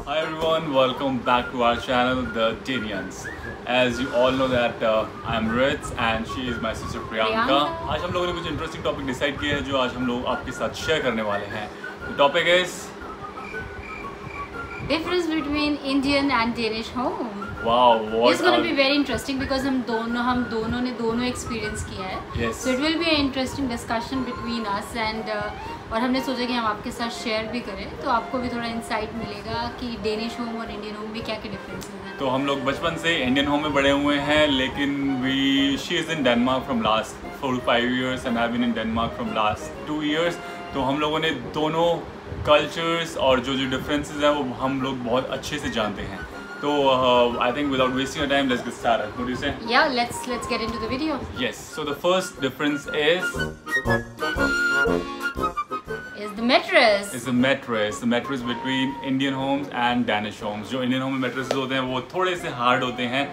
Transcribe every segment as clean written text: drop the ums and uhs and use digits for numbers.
Hi everyone, welcome back to our channel, The Danians. As you all know that I'm Ritz and she is my sister Priyanka. आज हम लोगों ने कुछ interesting topic decide किया है जो आज हम लोग आपके साथ शेयर करने वाले हैं. The topic is difference between Indian and Danish home. Wow, what it's going to be very interesting because हम दोनों ने एक्सपीरियंस किया है. Yes. So it will be an interesting discussion between us and और हमने सोचा कि हम आपके साथ शेयर भी करें तो आपको भी थोड़ा इंसाइट मिलेगा कि डेनिश होम और इंडियन होम में क्या क्या डिफरेंसेस हैं. तो हम लोग बचपन से इंडियन होम में बड़े हुए हैं लेकिन she is in Denmark from last 4 to 5 years and I've been in Denmark from last 2 years. तो हम लोगों ने दोनों कल्चर्स और जो डिफरेंसेस हैं वो हम लोग बहुत अच्छे से जानते हैं. So I think without wasting your time, let's get started. What do you say? Yeah, let's get into the video. Yes. So the first difference is the mattress. Is the mattress. The mattress between Indian homes and Danish homes. जो Indian home में mattresses होते हैं वो थोड़े से hard होते हैं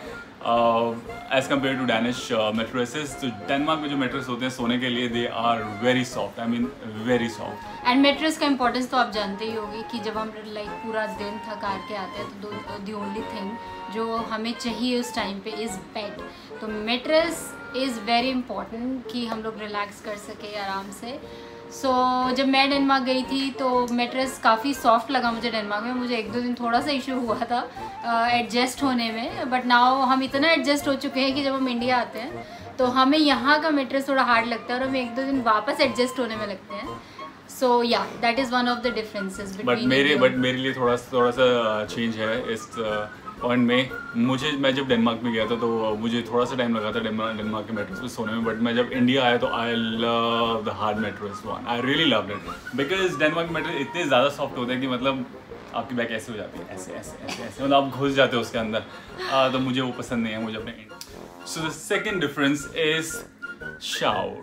as compared to Danish mattresses. तो डेनमार्क में जो mattress होते हैं सोने के लिए they are very soft. I mean very soft. And mattress का इम्पोर्टेंस तो आप जानते ही होंगे कि जब हम लाइक पूरा दिन थक हार के आते हैं तो दी ओनली थिंग जो हमें चाहिए उस टाइम पे इज़ बेड. तो मेट्रेस इज़ वेरी इम्पॉर्टेंट कि हम लोग रिलैक्स कर सके आराम से. सो जब मैं डेनमार्क गई थी तो मेट्रेस काफ़ी सॉफ्ट लगा मुझे डेनमार्क में. मुझे 1-2 दिन थोड़ा सा इशू हुआ था एडजस्ट होने में, बट नाउ हम इतना एडजस्ट हो चुके हैं कि जब हम इंडिया आते हैं तो हमें यहाँ का मेट्रेस थोड़ा हार्ड लगता है और हमें 1-2 दिन वापस एडजस्ट होने में लगते हैं. So yeah, that is one of the differences between. But मेरे लिए थोड़ा सा चेंज है इस पॉइंट में. मैं जब डेनमार्क में गया था तो मुझे थोड़ा सा टाइम लगा था डेनमार्क के मेट्रेस पे सोने में. बट मैं जब इंडिया आया तो I love the hard mattress one. I really love it because Denmark के मेट्रेस इतने ज़्यादा सॉफ्ट होते हैं कि मतलब आपकी बैक ऐसे हो जाती है, ऐसे मतलब आप घुस जाते हो उसके अंदर. तो मुझे वो पसंद नहीं है मुझे अपने. So the second difference is shower.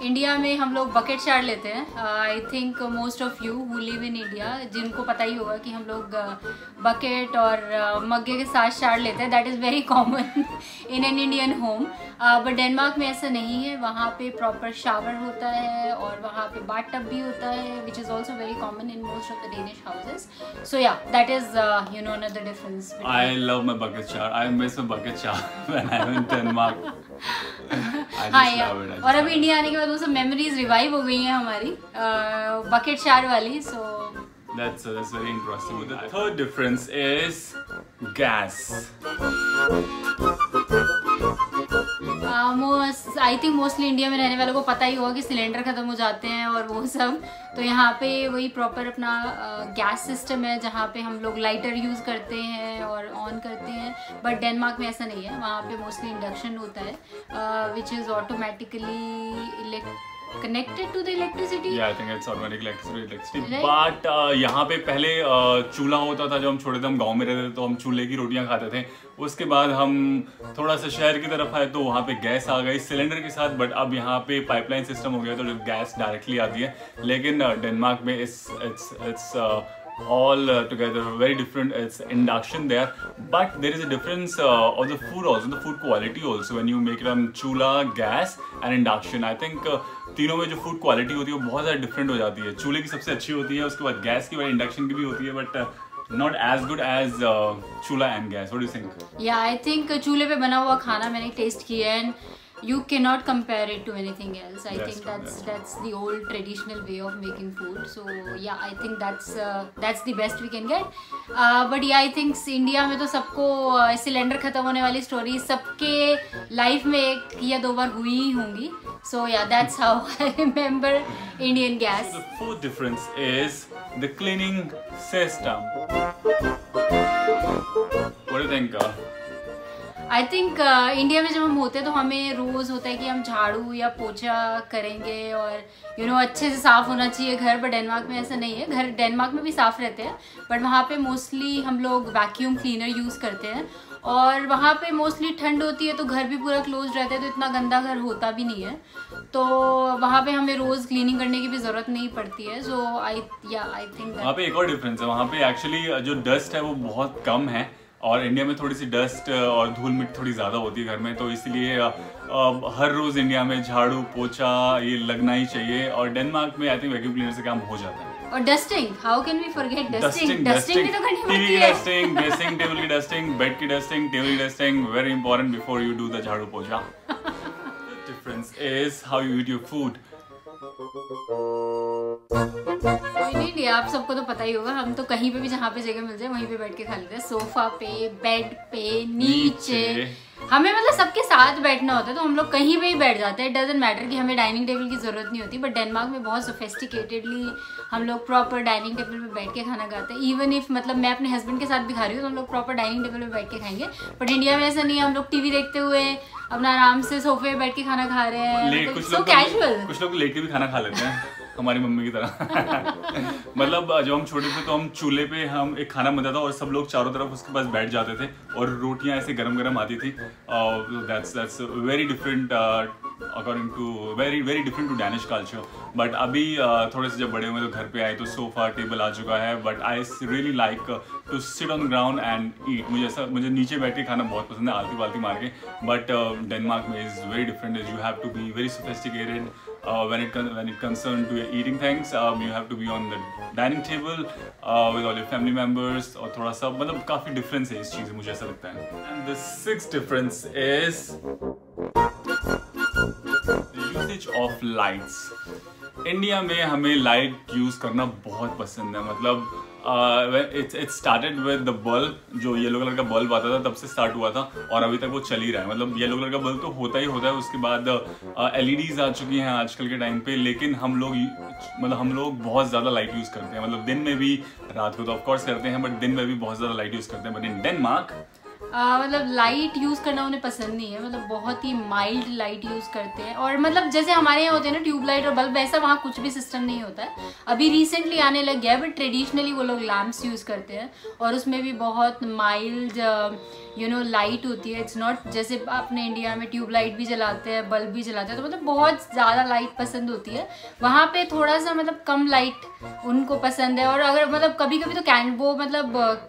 India में हम लोग बकेट शावर लेते हैं. I think most of you who live in India जिनको पता ही होगा कि हम लोग बकेट और मग्गे के साथ शावर लेते हैं. That is very common in an Indian home. But Denmark में ऐसा नहीं है. वहाँ पे प्रॉपर शावर होता है और वहाँ पे बाथ टब भी होता है which is also very common in most of the Danish houses. So yeah that is another difference. I love my bucket shower. I miss my bucket shower when I'm in Denmark. हाँ यार, और अब India आने के बाद वो सब memories revive हो गई हैं हमारी बकेट शावर वाली. सो that's very interesting. The third difference is gas. I think mostly India में रहने वालों को पता ही होगा कि सिलेंडर ख़त्म हो जाते हैं और वो सब. तो यहाँ पे वही प्रॉपर अपना गैस सिस्टम है जहाँ पे हम लोग लाइटर यूज़ करते हैं और ऑन करते हैं. बट डेनमार्क में ऐसा नहीं है. वहाँ पे मोस्टली इंडक्शन होता है which is automatically connected to the electricity. Yeah, I think it's automatic electricity. Right? But यहाँ पे पहले चूल्हा होता था. जब हम छोटे थे, हम गांव में रहते थे तो हम चूल्हे की रोटियां खाते थे. उसके बाद हम थोड़ा सा शहर की तरफ आए तो वहाँ पे गैस आ गई सिलेंडर के साथ. बट अब यहाँ पे पाइपलाइन सिस्टम हो गया तो गैस डायरेक्टली आती है. लेकिन डेनमार्क में it's all together very different. It's induction there, but there is a difference of the food also, the food quality also when you make it on chula, gas and induction. I think तीनों में जो food quality होती है वो बहुत ज़्यादा different हो जाती है. चूल्हे की सबसे अच्छी होती है, उसके बाद गैस की, बाद इंडक्शन की भी होती है, but not as good as chula and gas. What do you think? Yeah, I think चूल्हे पे बना हुआ खाना मैंने टेस्ट किया है and you cannot compare it to anything else. I think that's the old traditional way of making food. So yeah, I think that's the best we can get. But yeah, I think India में तो सबको cylinder खत्म होने वाली story सबके life में 1 या 2 बार हुई ही होंगी. So yeah, that's how I remember Indian gas. So the fourth difference is the cleaning system. What do you think? I think India में जब हम होते हैं तो हमें रोज़ होता है कि हम झाड़ू या पोछा करेंगे और अच्छे से साफ़ होना चाहिए घर. बट डेनमार्क में ऐसा नहीं है. घर डेनमार्क में भी साफ़ रहते हैं बट वहाँ पे मोस्टली हम लोग वैक्यूम क्लीनर यूज़ करते हैं और वहाँ पे मोस्टली ठंड होती है तो घर भी पूरा क्लोज रहता है तो इतना गंदा घर होता भी नहीं है. तो वहाँ पे हमें रोज़ क्लीनिंग करने की भी ज़रूरत नहीं पड़ती है. सो आई थिंक वहाँ पे एक और डिफरेंस है. वहाँ पे एक्चुअली जो डस्ट है वो बहुत कम है और इंडिया में थोड़ी सी डस्ट और धूल मिट्टी थोड़ी ज़्यादा होती है घर में, तो इसलिए हर रोज़ इंडिया में झाड़ू पोछा ये लगना ही चाहिए। और डेनमार्क में आई थिंक वैक्यूम क्लीनर से काम हो जाता है। और dusting, how can we forget dusting भी तो करनी पड़ती है। टीवी की डस्टिंग, ड्रेसिंग टेबल की डस्टिंग, बेड की डस्टिंग, टेबल की dusting, very important before you do the jhadu pochha. Difference is how you eat your food. नहीं, आप सबको तो पता ही होगा, हम तो कहीं पे भी जहाँ पे जगह मिल जाए वहीं पे बैठ के खा लेते हैं, सोफा पे, बेड पे, नीचे। हमें मतलब सबके साथ बैठना होता है तो हम लोग कहीं पे ही बैठ जाते हैं। इट डजंट मैटर कि हमें डाइनिंग टेबल की जरूरत नहीं होती, बट डेनमार्क में बहुत सोफिस्टिकेटेडली हम लोग प्रॉपर डाइनिंग टेबल पे बैठ के खाना खाते हैं। इवन इफ मतलब मैं अपने हस्बैंड के साथ भी खा रही हूँ तो हम लोग प्रॉपर डाइनिंग टेबल पे बैठ के खाएंगे। बट इंडिया में ऐसा नहीं है, हम लोग टीवी देखते हुए अपना आराम से सोफे पे बैठ के खाना खा रहे हैं, सो कैजुअल। कुछ लोग लेट के भी खाना खा लेते हैं हमारी मम्मी की तरह। मतलब जब हम छोटे थे तो हम चूल्हे पे हम एक खाना बनता था और सब लोग चारों तरफ उसके पास बैठ जाते थे और रोटियां ऐसे गरम गरम आती थी। That's very different according to very different to Danish culture. But अभी थोड़े से जब बड़े हुए तो घर पे आए तो सोफा टेबल आ चुका है। But I really like to sit on ground and eat. मुझे नीचे बैठ के खाना बहुत पसंद है, आलती पालती मार के। बट डेनमार्क में is very different. You have to be very sophisticated when it concerned to eating things. You have to be on the dining table with all your family members और थोड़ा सा मतलब काफी डिफरेंस है इस चीज में, मुझे ऐसा लगता है। And the sixth difference is the usage of lights. India में हमें लाइट यूज करना बहुत पसंद है। मतलब it started with the bulb, जो येलो कलर का बल्ब आता था तब से स्टार्ट हुआ था और अभी तक वो चल ही रहा है। मतलब येलो कलर का बल्ब तो होता ही होता है, उसके बाद LEDs आ चुकी हैं आजकल के टाइम पे। लेकिन हम लोग बहुत ज़्यादा लाइट यूज़ करते हैं। मतलब दिन में भी, रात को तो ऑफकोर्स करते हैं, बट दिन में भी बहुत ज़्यादा लाइट यूज़ करते हैं। बट इन डेनमार्क मतलब लाइट यूज़ करना उन्हें पसंद नहीं है। मतलब बहुत ही माइल्ड लाइट यूज़ करते हैं। और मतलब जैसे हमारे यहाँ होते हैं ना ट्यूबलाइट और बल्ब, वैसा वहाँ कुछ भी सिस्टम नहीं होता है। अभी रिसेंटली आने लग गया है, बट ट्रेडिशनली वो लोग लैम्प्स यूज़ करते हैं और उसमें भी बहुत माइल्ड लाइट होती है। इट्स नॉट जैसे अपने इंडिया में ट्यूबलाइट भी जलाते हैं, बल्ब भी जलाते हैं, तो मतलब बहुत ज़्यादा लाइट पसंद होती है। वहाँ पे थोड़ा सा मतलब कम लाइट उनको पसंद है। और अगर मतलब कभी कभी तो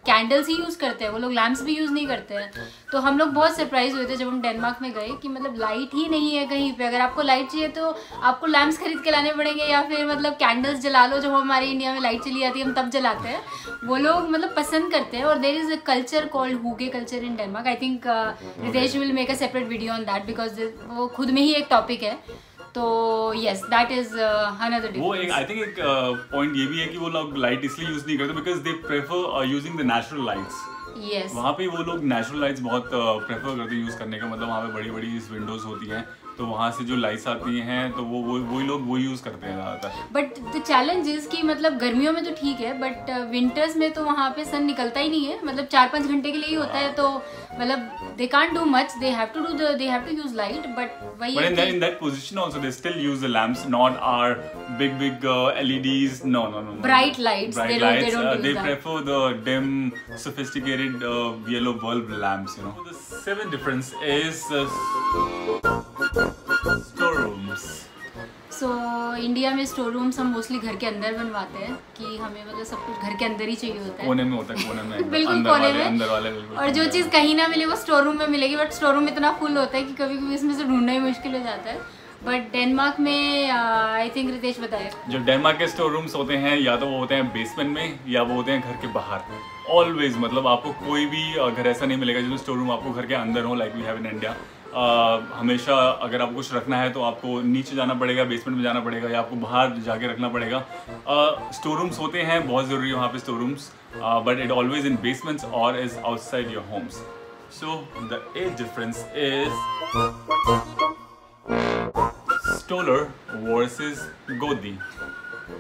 कैंडल्स ही यूज़ करते हैं वो लोग, लैम्प्स भी यूज़ नहीं करते हैं। तो हम लोग बहुत सरप्राइज हुए थे जब हम डेनमार्क में गए कि मतलब लाइट ही नहीं है कहीं पे। अगर आपको लाइट चाहिए तो आपको लैम्प्स खरीद के लाने पड़ेंगे या फिर मतलब कैंडल्स जला लो। जब हमारे इंडिया में लाइट चली जाती है हम तब जलाते हैं, वो लोग मतलब पसंद करते हैं। और there is a culture called hygge culture in Denmark. I think Ritesh will make a separate video on that because वो खुद में ही एक टॉपिक है। तो yes, that is another difference. वो एक आई थिंक एक पॉइंट ये भी है कि वो लोग लाइट इसलिए यूज नहीं करते because they prefer using the natural lights. Yes. वहाँ पे वो लोग नेचुरल लाइट्स बहुत प्रेफर करते हैं यूज़ करने का। मतलब वहाँ पे बड़ी बड़ी विंडोज़ होती हैं तो वहाँ से जो लाइट्स आती हैं तो वही लोग वो यूज़ करते हैं ज़्यादातर। बट द चैलेंज इज कि मतलब गर्मियों में तो ठीक है, बट विंटर्स में तो वहाँ पे सन निकलता ही नहीं है। मतलब 4-5 घंटे के लिए ही होता है, तो मतलब they can't do much, they have to use light. But वही in that position also they still use the lamps, not our big LEDs. No. Bright lights. They don't use they that. prefer the dim, sophisticated yellow bulb lamps. The seventh difference is storerooms. So India में store rooms हम mostly घर के अंदर बनवाते हैं कि हमें मतलब सब कुछ घर के अंदर ही चाहिए होता है। कोने में होता है, कोने में बिल्कुल कोने में, अंदर वाले बिल्कुल। और जो चीज़ कहीं ना मिले वो स्टोर रूम में मिलेगी। बट स्टोर रूम इतना फुल होता है कि कभी कभी इसमें से ढूंढना ही मुश्किल हो जाता है। बट डेनमार्क में आई थिंक रितेश बताए, जो डेनमार्क के स्टोर रूम्स होते हैं या तो वो होते हैं बेसमेंट में या वो होते हैं घर के बाहर। ऑलवेज मतलब आपको कोई भी घर ऐसा नहीं मिलेगा जिसमें स्टोर रूम आपको घर के अंदर हो, like we have in India. हमेशा अगर आपको कुछ रखना है तो आपको नीचे जाना पड़ेगा, बेसमेंट में जाना पड़ेगा या आपको बाहर जाके रखना पड़ेगा। स्टोर रूम्स होते हैं, बहुत ज़रूरी है वहाँ पे store rooms, but it always in basements और is outside your homes. So the age difference is stroller versus गोदी।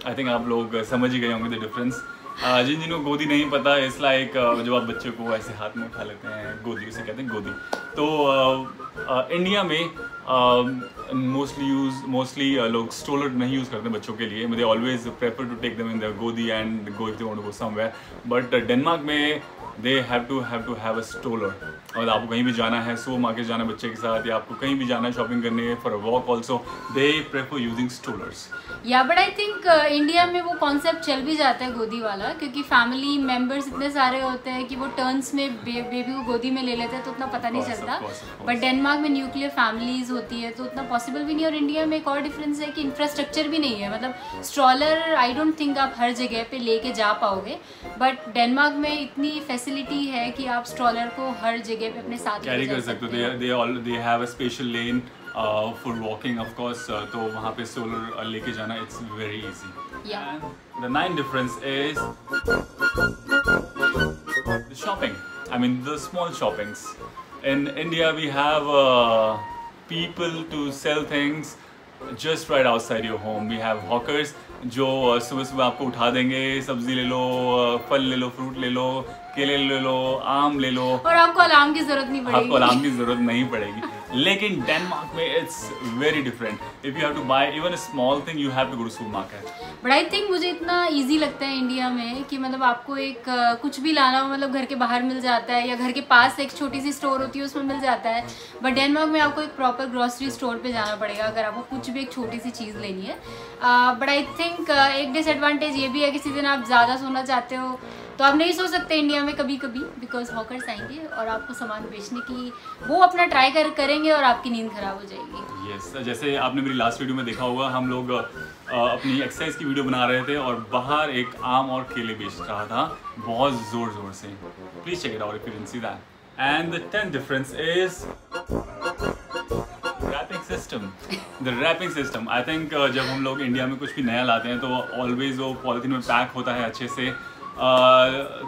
आई थिंक आप लोग समझ ही गए होंगे द डिफरेंस। जिनको गोदी नहीं पता, इट्स लाइक जब आप बच्चे को ऐसे हाथ में उठा लेते हैं, गोदी उसे कहते हैं गोदी। तो इंडिया में मोस्टली लोग स्ट्रोलर नहीं यूज़ करते बच्चों के लिए. They always prefer to take them in their गोदी and go if they want to go somewhere. But Denmark में they have to have a stroller. और आपको कहीं भी जाना है, सुपर मार्केट जाना है बच्चे के साथ, या आपको कहीं भी जाना है शॉपिंग करने for a walk also, they prefer using strollers. Yeah but I think India में वो कॉन्सेप्ट चल भी जाता है गोदी वाला, क्योंकि फैमिली मेंबर्स इतने सारे होते हैं कि वो टर्न्स में बेबी को गोदी में ले लेते हैं, तो उतना पता नहीं चलता. बट डेनमार्क में न्यूक्लियर फैमिलीज होती है तो उतना पॉसिबल भी नहीं. और इंडिया में एक और डिफरेंस है कि इंफ्रास्ट्रक्चर भी नहीं है. मतलब स्ट्रॉलर आई डोंट थिंक आप हर जगह पे लेके जा पाओगे, बट डेनमार्क में इतनी फैसिलिटी है कि आप स्ट्रॉलर को हर जगह पे अपने साथ कैरी कर सकते हो. They have a special lane for walking of course. तो वहाँ पे स्ट्रोलर लेके जाना it's very easy. The 9th difference is the shopping. I mean the small shoppings. In India we have people to sell things just right outside your home. We have hawkers जो सुबह सुबह आपको उठा देंगे. सब्जी ले लो, फल ले लो, फ्रूट ले लो, केले ले लो, आम ले लो, और आपको अलार्म की जरूरत नहीं पड़ेगी. आपको अलार्म की जरूरत नहीं पड़ेगी. लेकिन डेनमार्क में it's very different. If you have to buy even a small thing you have to go to super market. But I think मुझे इतना इजी लगता है इंडिया में कि मतलब आपको एक कुछ भी लाना हो मतलब घर के बाहर मिल जाता है, या घर के पास एक छोटी सी स्टोर होती है उसमें मिल जाता है. बट डेनमार्क में आपको एक प्रॉपर ग्रॉसरी स्टोर पे जाना पड़ेगा अगर आपको कुछ भी एक छोटी सी चीज़ लेनी है. बट आई थिंक एक डिसएडवांटेज ये भी है, किसी दिन आप ज़्यादा सोना चाहते हो तो आप नहीं सो सकते इंडिया में कभी कभी, बिकॉज हॉकर्स आएंगे और आपको सामान बेचने की वो अपना ट्राई करेंगे और आपकी नींद खराब हो जाएगी. यस, जैसे आपने मेरी लास्ट वीडियो में देखा होगा, हम लोग अपनी एक्सरसाइज की वीडियो बना रहे थे और बाहर एक आम और केले बेच रहा था बहुत ज़ोर से. Please check it out if you didn't see that. And the 10th difference is wrapping system. The wrapping system, I think जब हम लोग इंडिया में कुछ भी नया लाते हैं तो ऑलवेज वो पॉलिथीन में पैक होता है अच्छे से.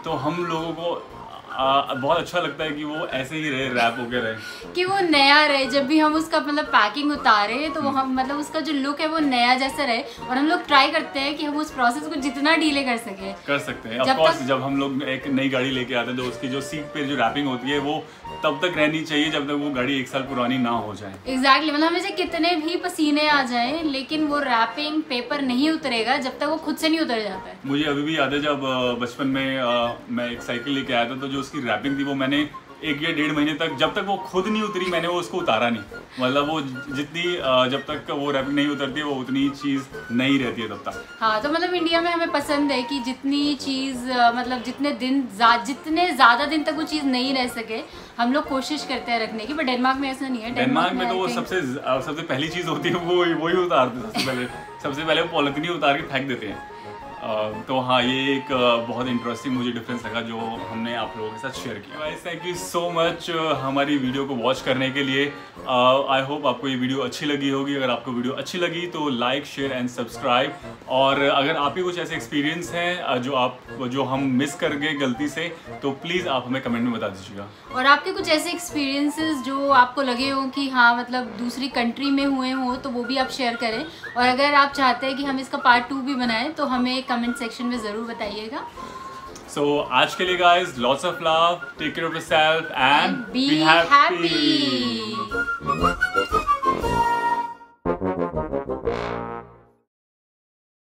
तो हम लोगों को बहुत अच्छा लगता है कि वो ऐसे ही रहे, रैप होके रहे, कि वो नया रहे. जब भी हम उसका मतलब पैकिंग उतारे तो हम मतलब उसका जो लुक है वो नया जैसा रहे. और हम लोग ट्राई करते हैं कि हम उस प्रोसेस को जितना डीले कर सकते हैं. ऑफ कोर्स जब हम लोग एक नई गाड़ी लेके आते हैं तो उसकी जो सीट पे जो रैपिंग होती है वो तब तक रहनी चाहिए जब तक वो गाड़ी 1 साल पुरानी ना हो जाए. एग्जैक्टली. मतलब हमें से कितने भी पसीने आ जाएं लेकिन वो रैपिंग पेपर नहीं उतरेगा जब तक वो खुद से नहीं उतर जाता है. मुझे अभी भी याद है जब बचपन में मैं एक साइकिल लेके आया था तो जो उसकी रैपिंग थी वो मैंने 1 या 1.5 महीने तक, जब तक वो खुद नहीं उतरी मैंने वो उसको उतारा नहीं. मतलब वो जितनी जब तक वो रैपिंग नहीं उतरती वो उतनी चीज़ नहीं रहती है तब तक. हाँ, तो मतलब इंडिया में हमें पसंद है कि जितनी चीज़ मतलब जितने ज़्यादा दिन तक वो चीज़ नहीं रह सके हम लोग कोशिश करते हैं रखने की. बट डेनमार्क में ऐसा नहीं है. डेनमार्क में तो वो सबसे पहली चीज़ होती है वही उतारते हैं. सबसे पहले वो पॉलिथीन ही उतार के फेंक देते हैं. तो हाँ, ये एक बहुत इंटरेस्टिंग मुझे डिफरेंस लगा जो हमने आप लोगों के साथ शेयर किया. Guys, thank you so much हमारी वीडियो को वॉच करने के लिए. आई होप आपको ये वीडियो अच्छी लगी होगी. अगर आपको वीडियो अच्छी लगी तो लाइक, शेयर एंड सब्सक्राइब. और अगर आपके कुछ ऐसे एक्सपीरियंस हैं जो हम मिस कर गए गलती से तो प्लीज़ आप हमें कमेंट में बता दीजिएगा. और आपके कुछ ऐसे एक्सपीरियंसेस जो आपको लगे हो कि हाँ मतलब दूसरी कंट्री में हुए हो तो वो भी आप शेयर करें. और अगर आप चाहते हैं कि हम इसका पार्ट 2 भी बनाएं तो हमें कमेंट सेक्शन में ज़रूर बताइएगा. So आज के लिए guys, lots of love, take care of yourself and be happy.